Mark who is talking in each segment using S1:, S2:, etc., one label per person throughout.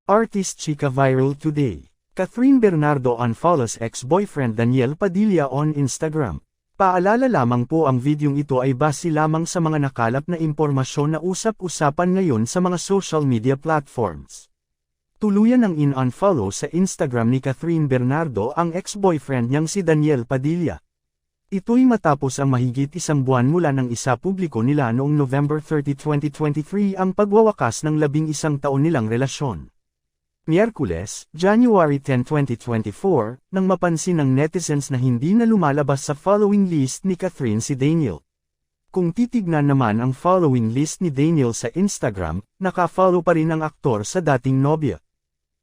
S1: Artist chika viral today. Catherine Bernardo unfollows ex-boyfriend Daniel Padilla on Instagram. Paalala lamang po, ang videong ito ay base lamang sa mga nakalap na impormasyon na usap-usapan ngayon sa mga social media platforms. Tuluyan ng in-unfollow sa Instagram ni Catherine Bernardo ang ex-boyfriend niyang si Daniel Padilla. Ito'y matapos ang mahigit isang buwan mula nang isapubliko nila noong November 30, 2023 ang pagwawakas ng 11 taon nilang relasyon. Miyerkules, January 10, 2024, nang mapansin ng netizens na hindi na lumalabas sa following list ni Catherine si Daniel. Kung titignan naman ang following list ni Daniel sa Instagram, naka-follow pa rin ang aktor sa dating nobya.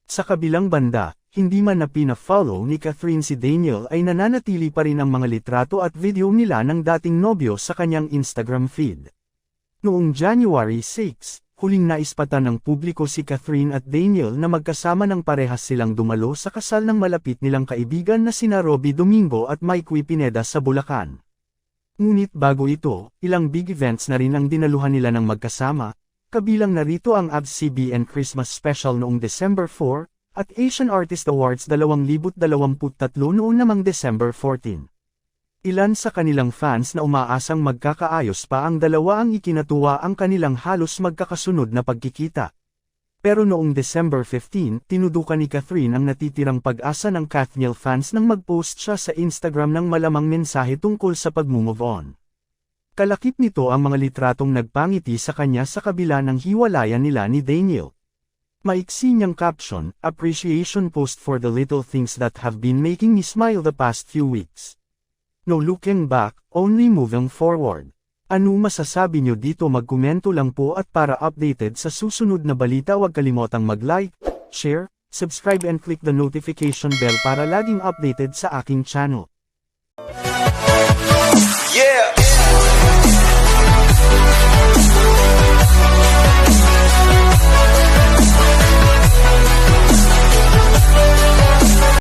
S1: Sa kabilang banda, hindi man na pina-follow ni Catherine si Daniel ay nananatili pa rin ang mga litrato at video nila ng dating nobyo sa kanyang Instagram feed. Noong January 6, huling naispatan ng publiko si Catherine at Daniel na magkasama ng parehas silang dumalo sa kasal ng malapit nilang kaibigan na sina Robbie Domingo at Mikey Pineda sa Bulacan. Ngunit bago ito, ilang big events na rin ang dinaluhan nila ng magkasama, kabilang narito ang ABS-CBN Christmas Special noong December 4, at Asian Artist Awards 2023 noong namang December 14. Ilan sa kanilang fans na umaasang magkakaayos pa ang dalawa ang ikinatuwa ang kanilang halos magkakasunod na pagkikita. Pero noong December 15, tinudukan ni Catherine ang natitirang pag-asa ng Kathniel fans nang mag-post siya sa Instagram ng malamang mensahe tungkol sa pag-move on. Kalakip nito ang mga litratong nagpangiti sa kanya sa kabila ng hiwalayan nila ni Daniel. Maiksi niyang caption, appreciation post for the little things that have been making me smile the past few weeks. No looking back, only moving forward. Ano masasabi niyo dito? Magkomento lang po, at para updated sa susunod na balita huwag kalimotang mag-like, share, subscribe and click the notification bell para laging updated sa aking channel.
S2: Yeah!